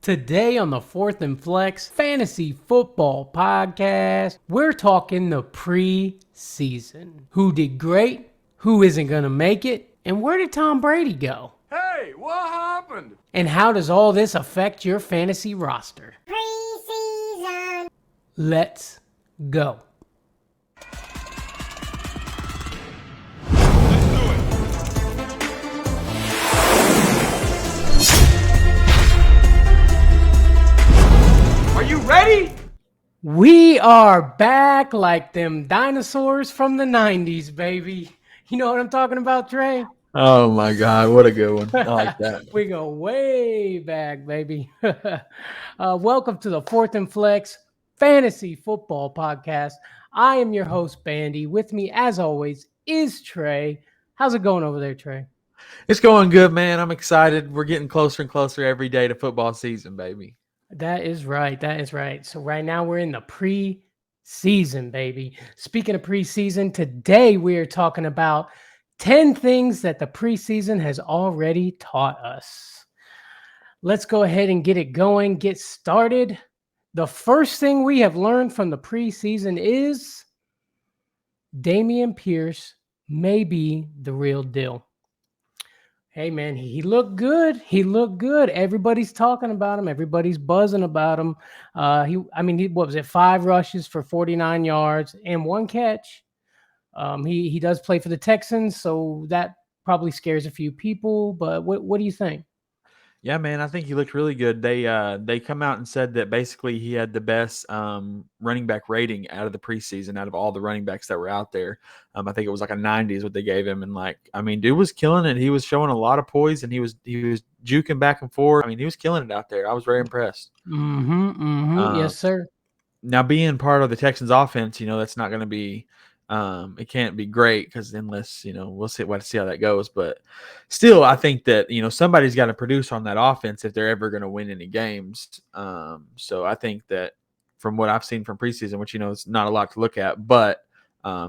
Today on the Fourth and Flex Fantasy Football Podcast, we're talking the preseason. Who did great? Who isn't going to make it? And where did Tom Brady go? Hey, what happened? And how does all this affect your fantasy roster? Preseason. Let's go. Let's do it. Are you ready? We are back like them dinosaurs from the 90s, baby. You know what I'm talking about, Trey? Oh my God, what a good one. I like that. We go way back, baby. Welcome to the Fourth and Flex Fantasy Football Podcast. I am your host, Bandy. With me, as always, is Trey. How's it going over there, Trey? It's going good, man. I'm excited. We're getting closer and closer every day to football season, baby. That is right. That is right. So right now we're in the preseason, baby. Speaking of preseason, today we are talking about 10 things that the preseason has already taught us. Let's go ahead and get it going, get started. The first thing we have learned from the preseason is Dameon Pierce may be the real deal. Hey, man, he looked good. He looked good. Everybody's talking about him. Everybody's buzzing about him. What was it? 5 rushes for 49 yards and 1 catch. He does play for the Texans, so that probably scares a few people. But what do you think? Yeah, man, I think he looked really good. They come out and said that basically he had the best running back rating out of the preseason, out of all the running backs that were out there. I think it was like a 90 is what they gave him, and dude was killing it. He was showing a lot of poise, and he was juking back and forth. He was killing it out there. I was very impressed. Yes, sir. Now, being part of the Texans offense, that's not going to be it can't be great because unless, we'll see how that goes. But still, I think that, somebody's got to produce on that offense if they're ever going to win any games. So I think that from what I've seen from preseason, which, it's not a lot to look at, but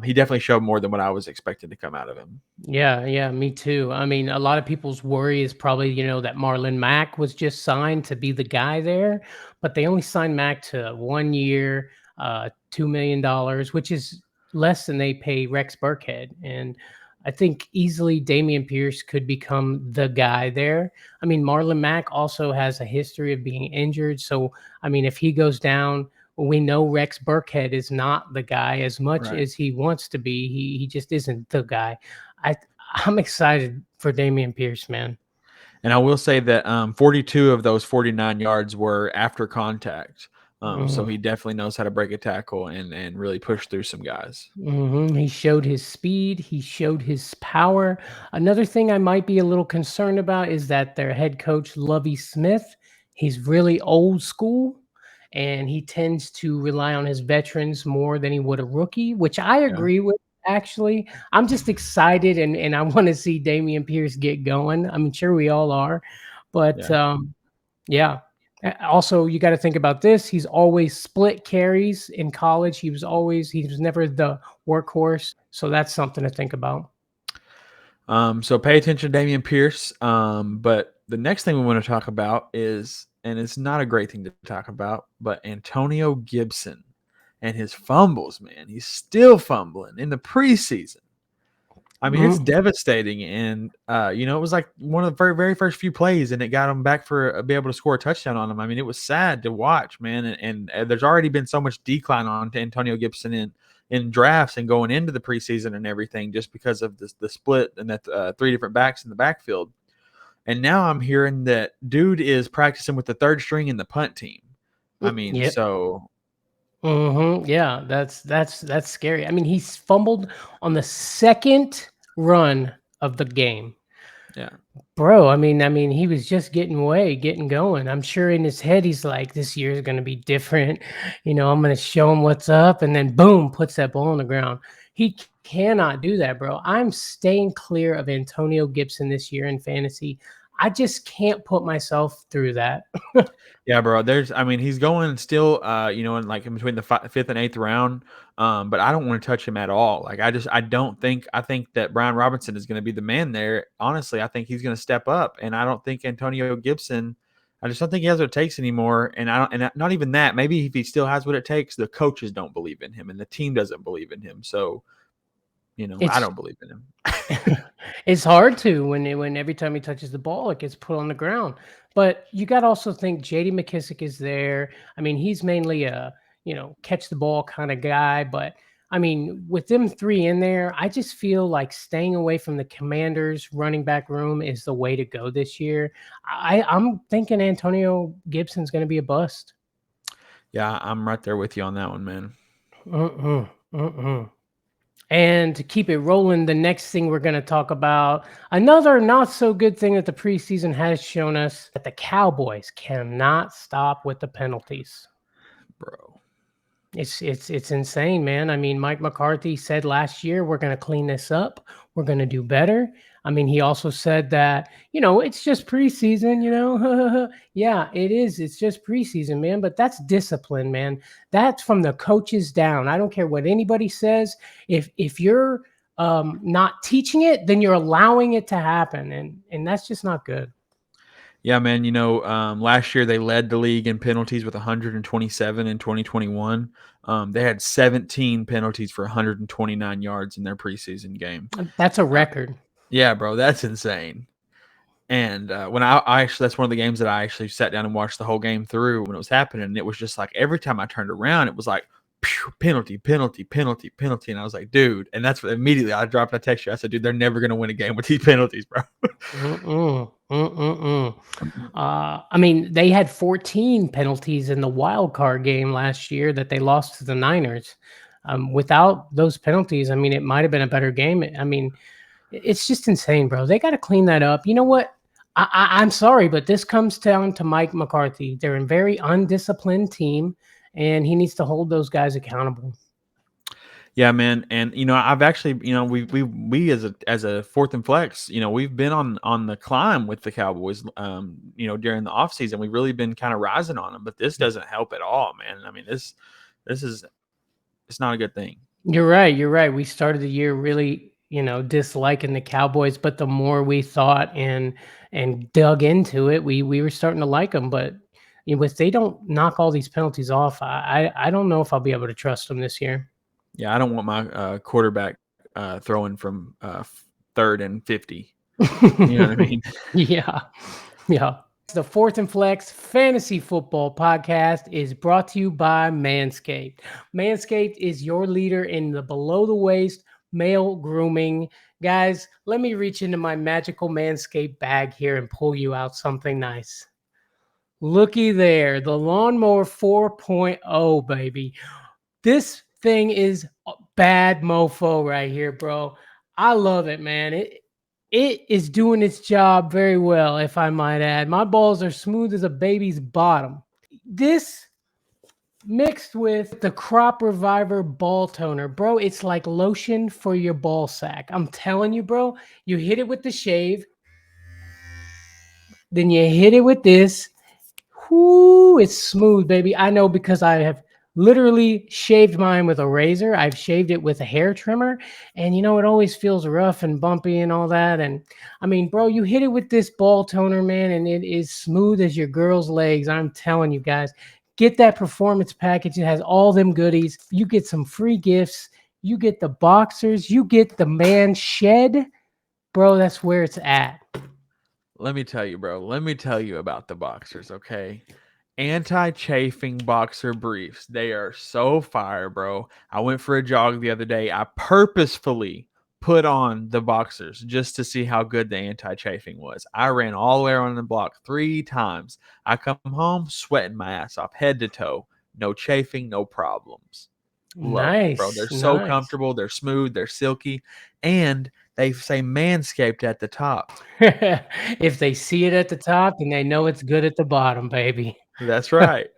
he definitely showed more than what I was expecting to come out of him. Yeah, me too. A lot of people's worry is probably, that Marlon Mack was just signed to be the guy there, but they only signed Mack to 1 year, $2 million, which is less than they pay Rex Burkhead. And I think easily Dameon Pierce could become the guy there. Marlon Mack also has a history of being injured. So, if he goes down, we know Rex Burkhead is not the guy as much as he wants to be. He just isn't the guy. I'm excited for Dameon Pierce, man. And I will say that 42 of those 49 yards were after contact. So he definitely knows how to break a tackle and really push through some guys. He showed his speed. He showed his power. Another thing I might be a little concerned about is that their head coach, Lovie Smith, he's really old school, and he tends to rely on his veterans more than he would a rookie, which I agree with, actually. I'm just excited, and I want to see Dameon Pierce get going. I'm sure we all are. But, yeah. Also, you got to think about this. He's always split carries in college. He was never the workhorse. So that's something to think about. So pay attention to Dameon Pierce. But the next thing we want to talk about is, and it's not a great thing to talk about, but Antonio Gibson and his fumbles, man. He's still fumbling in the preseason. It's devastating. And, it was like one of the very, very first few plays, and it got him back be able to score a touchdown on him. It was sad to watch, man. And there's already been so much decline on Antonio Gibson in drafts and going into the preseason and everything just because of the split and that 3 different backs in the backfield. And now I'm hearing that dude is practicing with the 3rd string in the punt team. Yep. So Yeah, that's scary. He's fumbled on the 2nd run of the game. Yeah. Bro, he was just getting going. I'm sure in his head he's like, this year is going to be different. I'm going to show him what's up, and then boom, puts that ball on the ground. He cannot do that, bro. I'm staying clear of Antonio Gibson this year in fantasy. I just can't put myself through that. Yeah, bro. He's going still, in between the 5th and 8th round. But I don't want to touch him at all. I think that Brian Robinson is going to be the man there. Honestly, I think he's going to step up, and I don't think Antonio Gibson. I just don't think he has what it takes anymore. And not even that. Maybe if he still has what it takes, the coaches don't believe in him and the team doesn't believe in him. So, I It's don't believe in him. it's hard to when every time he touches the ball, it gets put on the ground. But you got to also think J.D. McKissick is there. I mean, he's mainly a catch the ball kind of guy. But I mean, with them three in there, I just feel like staying away from the Commanders' running back room is the way to go this year. I'm thinking Antonio Gibson's going to be a bust. Yeah, I'm right there with you on that one, man. And to keep it rolling, the next thing we're going to talk about, another not so good thing that the preseason has shown us, that the Cowboys cannot stop with the penalties. Bro. It's insane, man. I mean, Mike McCarthy said last year, we're going to clean this up. We're going to do better. I mean, he also said that, it's just preseason, Yeah, it is. It's just preseason, man. But that's discipline, man. That's from the coaches down. I don't care what anybody says. If you're not teaching it, then you're allowing it to happen. And that's just not good. Yeah, man. Last year they led the league in penalties with 127 in 2021. They had 17 penalties for 129 yards in their preseason game. That's a record. Yeah, bro, that's insane. And when I actually, that's one of the games that I actually sat down and watched the whole game through when it was happening. And it was just like every time I turned around, it was like penalty, penalty, penalty, penalty. And I was like, dude, and that's what immediately I dropped a text you. I said, dude, they're never going to win a game with these penalties, bro. I mean, they had 14 penalties in the wild card game last year that they lost to the Niners. Without those penalties, I mean, it might have been a better game. I mean, it's just insane, bro. They got to clean that up. You know what? I'm sorry, but this comes down to Mike McCarthy. They're a very undisciplined team, and he needs to hold those guys accountable. Yeah, man. And I've actually, we as a fourth and flex, we've been on the climb with the Cowboys during the offseason. We've really been kind of rising on them, but this doesn't help at all, man. I mean, this is, it's not a good thing. You're right. We started the year really, disliking the Cowboys, but the more we thought and dug into it, we were starting to like them. But if they don't knock all these penalties off, I don't know if I'll be able to trust them this year. Yeah, I don't want my quarterback throwing from 3rd and 50. You know what I mean? Yeah. The Fourth and Flex Fantasy Football Podcast is brought to you by Manscaped. Manscaped is your leader in the below-the-waist male grooming. Guys, let me reach into my magical Manscaped bag here and pull you out something nice. Looky there, the Lawnmower 4.0, baby. This thing is a bad mofo right here, bro. I love it, man. It is doing its job very well, if I might add. My balls are smooth as a baby's bottom. This mixed with the Crop Reviver ball toner, bro, it's like lotion for your ball sack. I'm telling you, bro, you hit it with the shave, then you hit it with this. Whoo, it's smooth, baby. I know because I have literally shaved mine with a razor. I've shaved it with a hair trimmer, and it always feels rough and bumpy and all that. And I mean, bro, you hit it with this ball toner, man, and it is smooth as your girl's legs. I'm telling you guys, get that performance package. It has all them goodies. You get some free gifts. You get the boxers. You get the man shed, bro. That's where it's at. Let me tell you, bro. Let me tell you about the boxers, okay? Anti-chafing boxer briefs. They are so fire, bro. I went for a jog the other day. I purposefully put on the boxers just to see how good the anti-chafing was. I ran all the way around the block 3 times. I come home sweating my ass off, head to toe. No chafing, no problems. Love it, bro. They're so comfortable. They're smooth. They're silky. And they say Manscaped at the top. If they see it at the top, then they know it's good at the bottom, baby. That's right.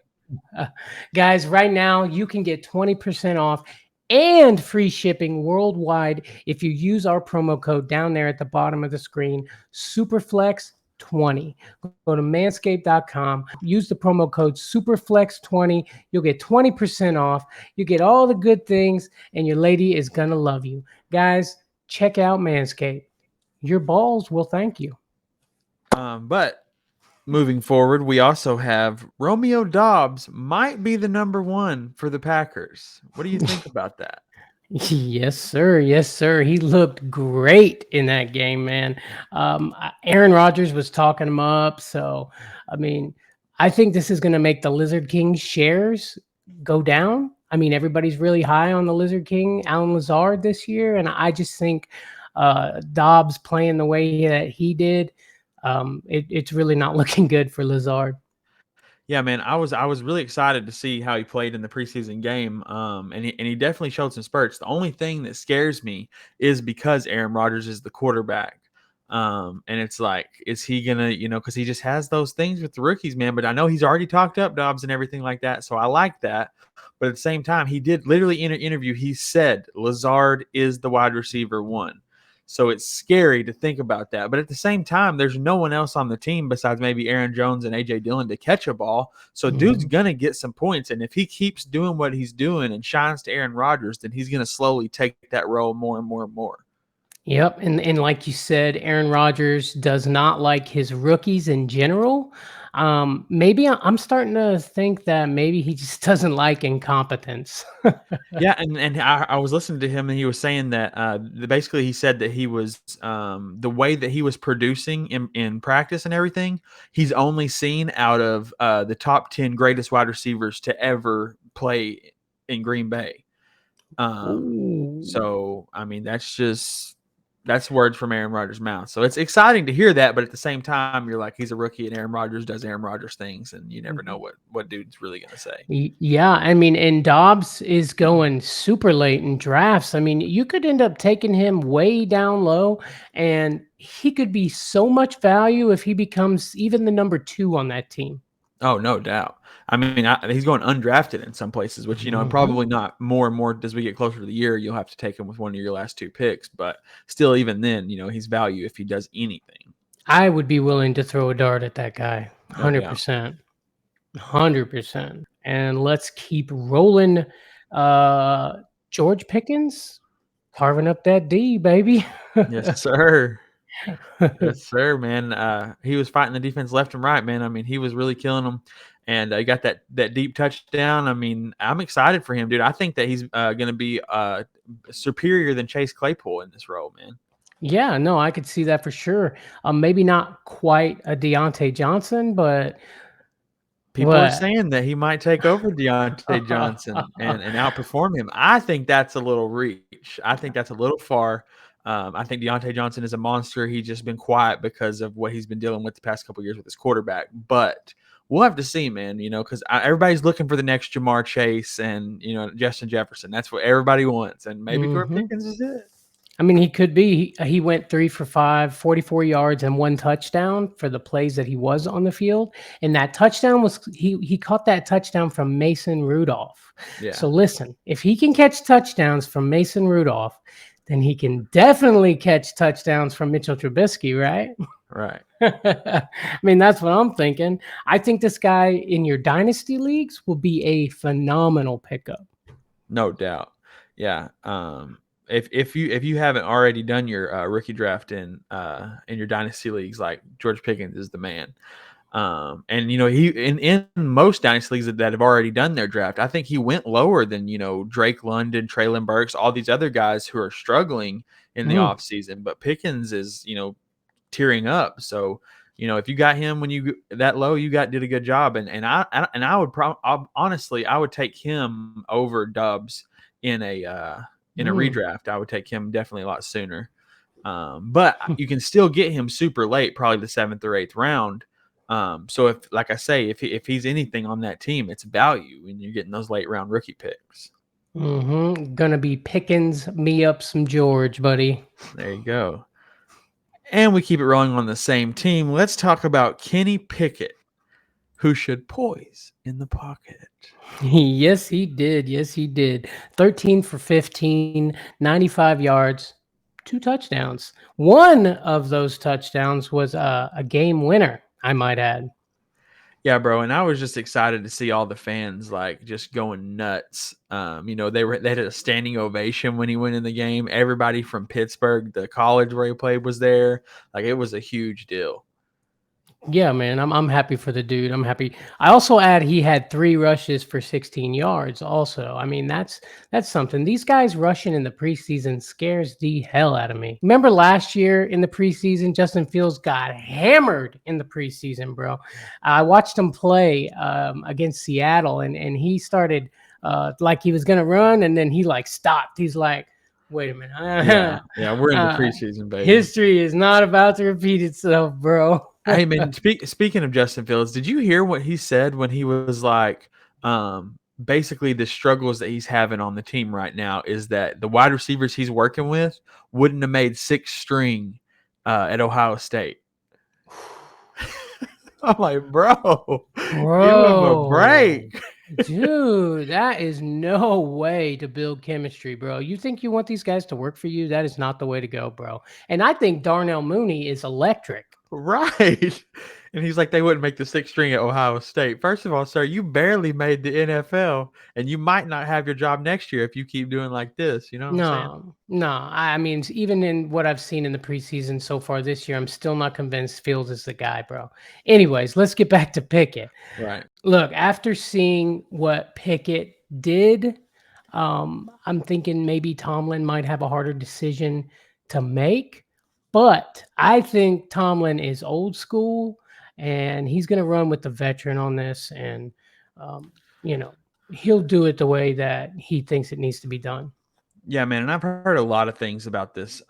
Guys, right now you can get 20% off and free shipping worldwide if you use our promo code down there at the bottom of the screen, Superflex20. Go to manscaped.com, use the promo code Superflex20. You'll get 20% off. You get all the good things, and your lady is going to love you. Guys, check out Manscaped. Your balls will thank you. But moving forward, we also have Romeo Doubs might be the number one for the Packers. What do you think about that? Yes, sir. Yes, sir. He looked great in that game, man. Aaron Rodgers was talking him up. So, I mean, I think this is going to make the Lizard King shares go down. I mean, everybody's really high on the Lizard King, Alan Lazard, this year. And I just think Dobbs playing the way that he did, it's really not looking good for Lazard. Yeah, man, I was really excited to see how he played in the preseason game, and he definitely showed some spurts. The only thing that scares me is because Aaron Rodgers is the quarterback, and it's like, is he gonna, because he just has those things with the rookies, man. But I know he's already talked up Dobbs and everything like that, so I like that. But at the same time, he did literally in an interview, he said Lazard is the wide receiver one. So it's scary to think about that. But at the same time, there's no one else on the team besides maybe Aaron Jones and A.J. Dillon to catch a ball. So dude's Mhm. going to get some points. And if he keeps doing what he's doing and shines to Aaron Rodgers, then he's going to slowly take that role more and more and more. Yep, and like you said, Aaron Rodgers does not like his rookies in general. Maybe I'm starting to think that maybe he just doesn't like incompetence. Yeah, and I was listening to him, and he was saying that basically he said that he was the way that he was producing in practice and everything, he's only seen out of the top 10 greatest wide receivers to ever play in Green Bay. Ooh. So I mean, that's words from Aaron Rodgers' mouth. So it's exciting to hear that, but at the same time, you're like, he's a rookie, and Aaron Rodgers does Aaron Rodgers things, and you never know what dude's really gonna say. Yeah, I mean, and Dobbs is going super late in drafts. I mean, you could end up taking him way down low, and he could be so much value if he becomes even the number 2 on that team. Oh, no doubt. I mean, he's going undrafted in some places, which, and Mhm. probably not more and more as we get closer to the year, you'll have to take him with one of your last two picks. But still, even then, he's value if he does anything. I would be willing to throw a dart at that guy, No doubt. 100%. 100%. And let's keep rolling. Uh, George Pickens carving up that D, baby. Yes, sir. Yes, sir, man. He was fighting the defense left and right, man. I mean, he was really killing them, and he got that deep touchdown. I mean, I'm excited for him, dude. I think that he's going to be superior than Chase Claypool in this role, man. Yeah, no, I could see that for sure. Maybe not quite a Deontay Johnson, but People are what? saying that he might take over Deontay Johnson and outperform him. I think that's a little reach. I think that's a little far. I think Deontay Johnson is a monster. He's just been quiet because of what he's been dealing with the past couple of years with his quarterback. But we'll have to see, man, because everybody's looking for the next Jamar Chase and, Justin Jefferson. That's what everybody wants. And maybe George Mhm. Pickens is it. I mean, he could be. He went 3 for 5, 44 yards and 1 touchdown for the plays that he was on the field. And that touchdown was he caught that touchdown from Mason Rudolph. Yeah. So listen, if he can catch touchdowns from Mason Rudolph, then he can definitely catch touchdowns from Mitchell Trubisky, right? Right. I mean, that's what I'm thinking. I think this guy in your dynasty leagues will be a phenomenal pickup. No doubt. Yeah. If you haven't already done your rookie draft in your dynasty leagues, like George Pickens is the man. And he in most dynasty leagues that have already done their draft, I think he went lower than Drake London, Traylon Burks, all these other guys who are struggling in the Mm. offseason. But Pickens is tearing up. So if you got him when you that low, did a good job. And I would honestly I would take him over Dubs in a Mm. redraft. I would take him definitely a lot sooner. But you can still get him super late, probably the 7th or 8th round. So if, like I say, if he's anything on that team, it's value when you're getting those late round rookie picks. Gonna be Pickens me up some George, buddy. There you go. And we keep it rolling on the same team. Let's talk about Kenny Pickett, who should poise in the pocket. Yes, he did. Yes, he did. 13 for 15, 95 yards, 2 touchdowns. One of those touchdowns was a game winner, I might add. Yeah, bro, and I was just excited to see all the fans like just going nuts. They had a standing ovation when he went in the game. Everybody from Pittsburgh, the college where he played, was there. Like, it was a huge deal. Yeah, man, I'm happy for the dude. I'm happy. I also add he had 3 rushes for 16 yards also. I mean, that's something. These guys rushing in the preseason scares the hell out of me. Remember last year in the preseason, Justin Fields got hammered in the preseason, bro. I watched him play against Seattle, and he started like he was gonna run, and then he like stopped. He's like, wait a Yeah, minute. yeah, we're in the preseason, baby. History is not about to repeat itself, bro. Hey man, speaking of Justin Fields, did you hear what he said when he was like, basically the struggles that he's having on the team right now is that the wide receivers he's working with wouldn't have made 6th string at Ohio State. I'm like, bro, give him a break. Dude, that is no way to build chemistry, bro. You think you want these guys to work for you? That is not the way to go, bro. And I think Darnell Mooney is electric. Right. And he's like, they wouldn't make the 6th string at Ohio State. First of all, sir, you barely made the NFL, and you might not have your job next year if you keep doing like this. You know what I'm saying? No. I mean, even in what I've seen in the preseason so far this year, I'm still not convinced Fields is the guy, bro. Anyways, let's get back to Pickett. Right. Look, after seeing what Pickett did, I'm thinking maybe Tomlin might have a harder decision to make. But I think Tomlin is old school, and he's going to run with the veteran on this. And, you know, he'll do it the way that he thinks it needs to be done. Yeah, man, and I've heard a lot of things about this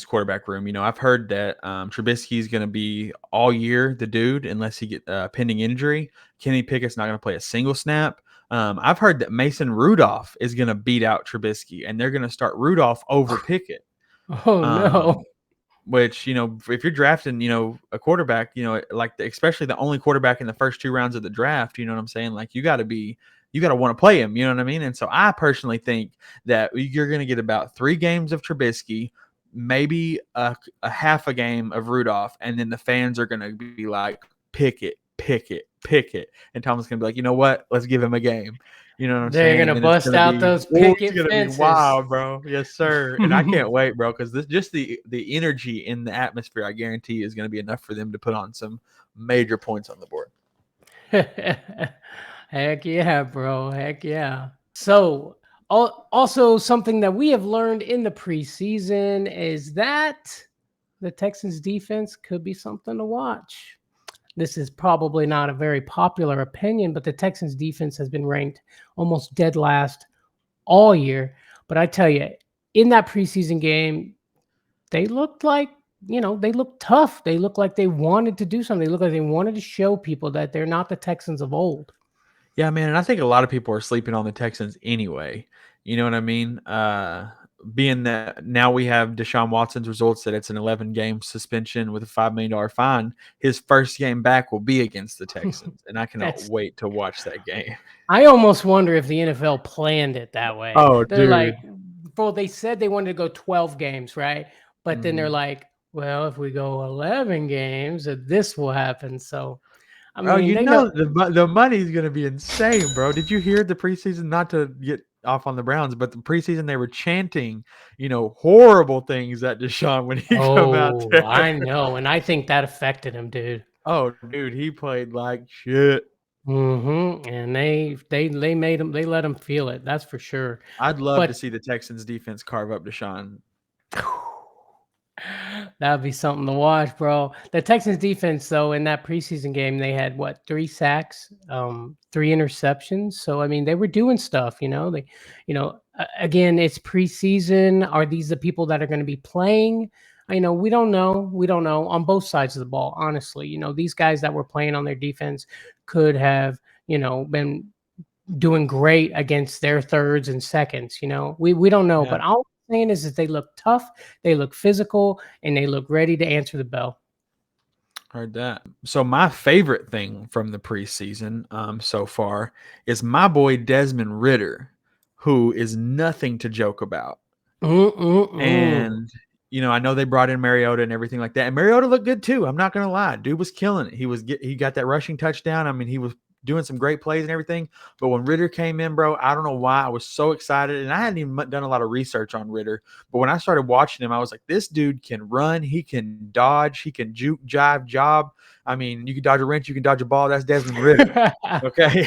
quarterback room. You know, I've heard that Trubisky is going to be all year the dude unless he get pending injury. Kenny Pickett's not going to play a single snap. I've heard that Mason Rudolph is going to beat out Trubisky, and they're going to start Rudolph over Pickett. Oh no! Which, you know, if you're drafting, you know, a quarterback, you know, like especially the only quarterback in the first 2 rounds of the draft, you know what I'm saying? Like you got to want to play him, you know what I mean? And so I personally think that you're going to get about 3 games of Trubisky, maybe a half a game of Rudolph, and then the fans are going to be like, Pickett. And Tom's going to be like, you know what? Let's give him a game. You know what I'm saying? They're gonna bust out those Pickett fences. Wow, bro. Yes, sir. And I can't wait, bro, because this just the energy in the atmosphere, I guarantee, is going to be enough for them to put on some major points on the board. Heck yeah, bro. Heck yeah. So also something that we have learned in the preseason is that the Texans defense could be something to watch. This is probably not a very popular opinion, but the Texans defense has been ranked almost dead last all year. But I tell you, in that preseason game, they looked like, they looked tough. They looked like they wanted to do something. They looked like they wanted to show people that they're not the Texans of old. Yeah, man. And I think a lot of people are sleeping on the Texans anyway. You know what I mean? Being that now we have Deshaun Watson's results that it's an 11-game suspension with a $5 million fine, his first game back will be against the Texans. And I cannot wait to watch that game. I almost wonder if the NFL planned it that way. Oh, they're dude. like, well, they said they wanted to go 12 games, right? But then they're like, well, if we go 11 games, this will happen. So, I mean, the money's going to be insane, bro. Did you hear the preseason, not to get off on the Browns, but the preseason they were chanting, horrible things at Deshaun when he come out there. I know, and I think that affected him, dude. Oh, dude, he played like shit. And they made him, they let him feel it. That's for sure. I'd love to see the Texans defense carve up Deshaun. That'd be something to watch, bro. The Texans defense, though, in that preseason game, they had 3 sacks, 3 interceptions. So I mean, they were doing stuff. Again, it's preseason. Are these the people that are going to be playing? We don't know. We don't know on both sides of the ball. Honestly, these guys that were playing on their defense could have, been doing great against their thirds and seconds. We don't know, but all I'm saying is that they look tough, they look physical, and they look ready to answer the bell. Heard that. So my favorite thing from the preseason so far is my boy Desmond Ridder, who is nothing to joke about. And I know they brought in Mariota and everything like that, and Mariota looked good too. I'm not gonna lie, dude was killing it. He got that rushing touchdown. I mean, he was doing some great plays and everything. But when Ritter came in, bro, I don't know why I was so excited. And I hadn't even done a lot of research on Ritter. But when I started watching him, I was like, this dude can run. He can dodge. He can juke, jive, job. I mean, you can dodge a wrench. You can dodge a ball. That's Desmond Ritter. Okay.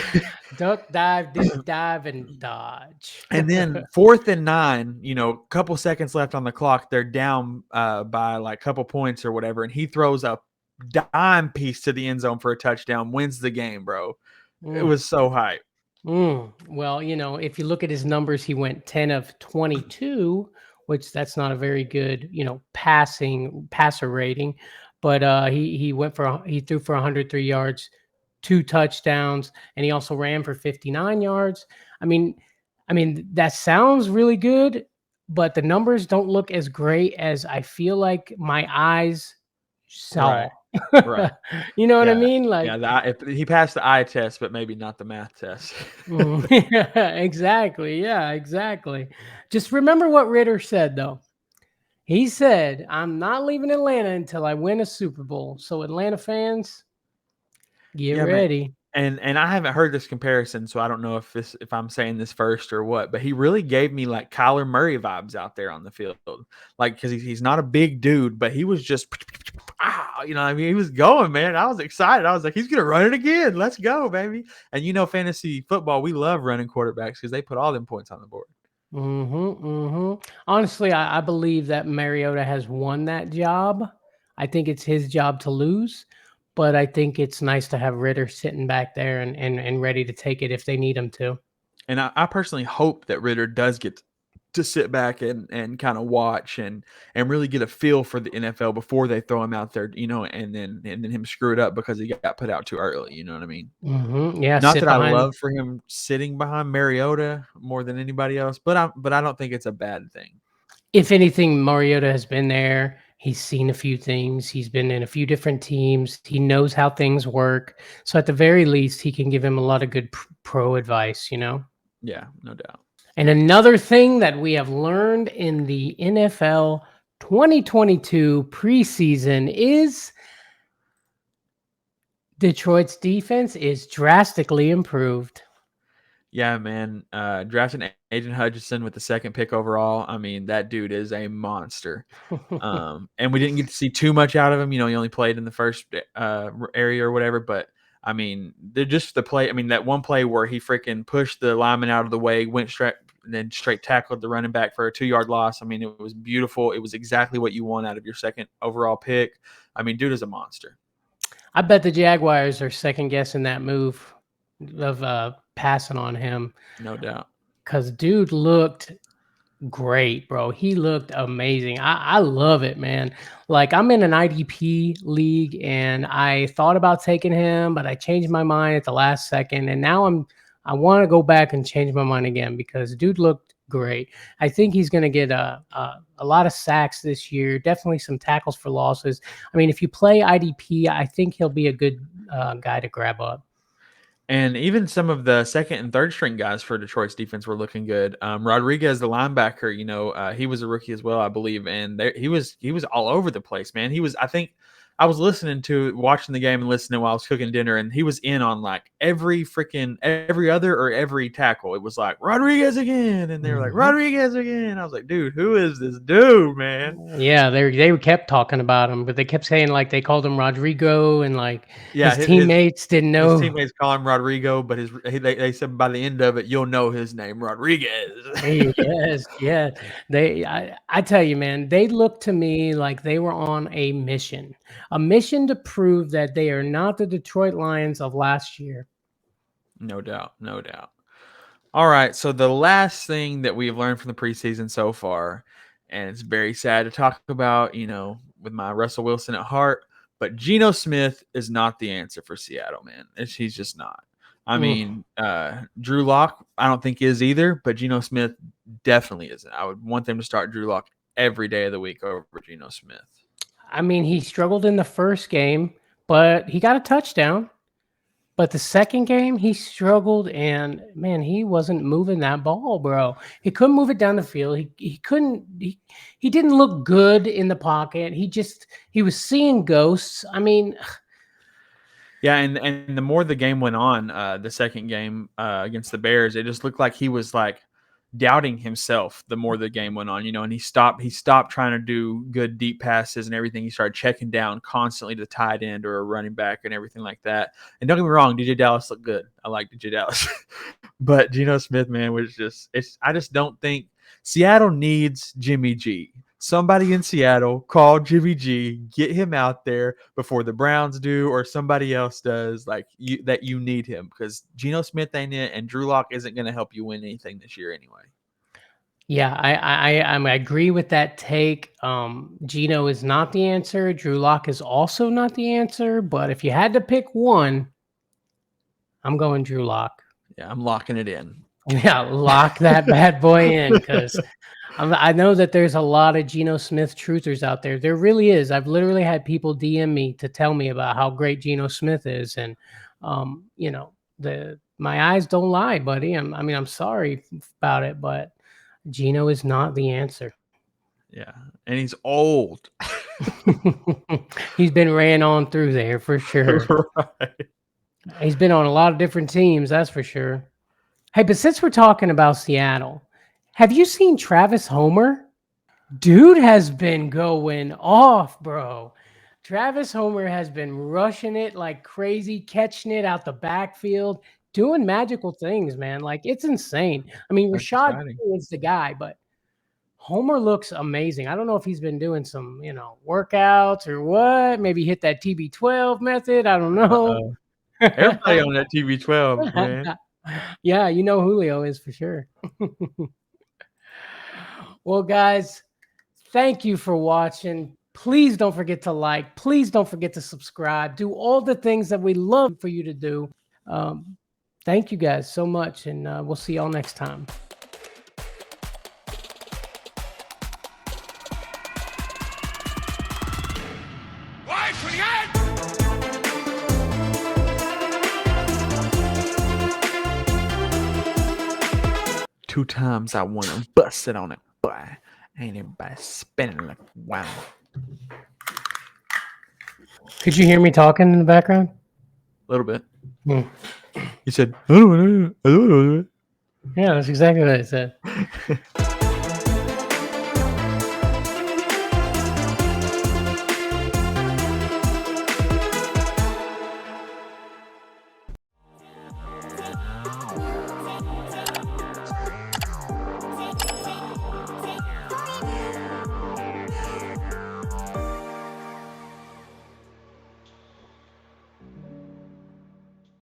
Duck dive, deep dive, and dodge. And then 4th and 9, couple seconds left on the clock. They're down by like a couple points or whatever. And he throws a dime piece to the end zone for a touchdown, wins the game, bro. It was so hype. Well, if you look at his numbers, he went 10 of 22, which that's not a very good, passer rating. But he threw for 103 yards, 2 touchdowns, and he also ran for 59 yards. I mean, that sounds really good, but the numbers don't look as great as I feel like my eyes saw. Right. Right. You know what I mean? Like, if he passed the eye test, but maybe not the math test. Yeah, exactly. Yeah, exactly. Just remember what Ritter said, though. He said, "I'm not leaving Atlanta until I win a Super Bowl." So, Atlanta fans, get ready. Man. And I haven't heard this comparison, so I don't know if I'm saying this first or what. But he really gave me like Kyler Murray vibes out there on the field, like because he's not a big dude, but he was just, he was going, man. I was excited. I was like, he's gonna run it again. Let's go, baby. And fantasy football, we love running quarterbacks because they put all them points on the board. Honestly, I believe that Mariota has won that job. I think it's his job to lose. But I think it's nice to have Ritter sitting back there and ready to take it if they need him to. And I personally hope that Ritter does get to sit back and kind of watch and really get a feel for the NFL before they throw him out there, and then him screw it up because he got put out too early. You know what I mean? Yeah. Not that I love for him sitting behind Mariota more than anybody else, but I don't think it's a bad thing. If anything, Mariota has been there. He's seen a few things. He's been in a few different teams. He knows how things work. So at the very least, he can give him a lot of good pro advice, Yeah, no doubt. And another thing that we have learned in the NFL 2022 preseason is Detroit's defense is drastically improved. Yeah, man. Drafting Aiden Hutchinson with the 2nd pick overall. I mean, that dude is a monster. And we didn't get to see too much out of him. He only played in the first area or whatever. But, I mean, they're just the play. I mean, that one play where he freaking pushed the lineman out of the way, went straight tackled the running back for a 2-yard loss. I mean, it was beautiful. It was exactly what you want out of your 2nd overall pick. I mean, dude is a monster. I bet the Jaguars are second-guessing that move of passing on him. No doubt. Because dude looked great, bro. He looked amazing. I love it, man. Like, I'm in an IDP league, and I thought about taking him, but I changed my mind at the last second. And now I want to go back and change my mind again because dude looked great. I think he's going to get a lot of sacks this year. Definitely some tackles for losses. I mean, if you play IDP, I think he'll be a good guy to grab up. And even some of the 2nd and 3rd string guys for Detroit's defense were looking good. Rodriguez, the linebacker, he was a rookie as well, I believe, and he was all over the place, man. I was watching the game and listening while I was cooking dinner, and he was in on like every other or every tackle. It was like Rodriguez again, and they were like Rodriguez again. I was like, dude, who is this dude, man? Yeah, they kept talking about him, but they kept saying like they called him Rodrigo, and like his teammates didn't know. His teammates call him Rodrigo, but they said by the end of it, you'll know his name, Rodriguez. Yes, yeah. I tell you, man, they looked to me like they were on a mission to prove that they are not the Detroit Lions of last year. No doubt. No doubt. All right. So the last thing that we've learned from the preseason so far, and it's very sad to talk about, with my Russell Wilson at heart, but Geno Smith is not the answer for Seattle, man. He's just not. I mean, Drew Lock, I don't think is either, but Geno Smith definitely isn't. I would want them to start Drew Lock every day of the week over Geno Smith. I mean, he struggled in the first game, but he got a touchdown. But the second game, he struggled, and man, he wasn't moving that ball, bro. He couldn't move it down the field. He couldn't. He didn't look good in the pocket. He was seeing ghosts. I mean, Yeah, and the more the game went on, the second game against the Bears, it just looked like he was like doubting himself the more the game went on, and he stopped trying to do good deep passes and everything. He started checking down constantly to the tight end or a running back and everything like that. And don't get me wrong, DJ Dallas looked good. I like DJ Dallas. But Geno Smith, man, was I just don't think Seattle needs Jimmy G. Somebody in Seattle call Jimmy G, get him out there before the Browns do or somebody else does. That you need him, because Geno Smith ain't it, and Drew Lock isn't going to help you win anything this year anyway. Yeah, I agree with that take. Geno is not the answer. Drew Lock is also not the answer. But if you had to pick one, I'm going Drew Lock. Yeah, I'm locking it in. Yeah, lock that bad boy in, because I know that there's a lot of Geno Smith truthers out there. There really is. I've literally had people DM me to tell me about how great Geno Smith is, and my eyes don't lie, buddy. I'm sorry about it, but Geno is not the answer. Yeah, and he's old. He's been ran on through there for sure. Right. He's been on a lot of different teams, that's for sure. Hey, but since we're talking about Seattle, have you seen Travis Homer? Dude has been going off, bro. Travis Homer has been rushing it like crazy, catching it out the backfield, doing magical things, man. Like, it's insane. I mean, Rashad is the guy, but Homer looks amazing. I don't know if he's been doing some, workouts or what. Maybe hit that TB12 method. I don't know. Everybody on that TB12, man. Yeah, Julio is for sure. Well, guys, thank you for watching. Please don't forget to like. Please don't forget to subscribe. Do all the things that we love for you to do. Thank you guys so much, and we'll see y'all next time. Two times I want to bust it on it, boy. Ain't everybody spinning like wow. Could you hear me talking in the background? A little bit. You said, yeah, that's exactly what I said.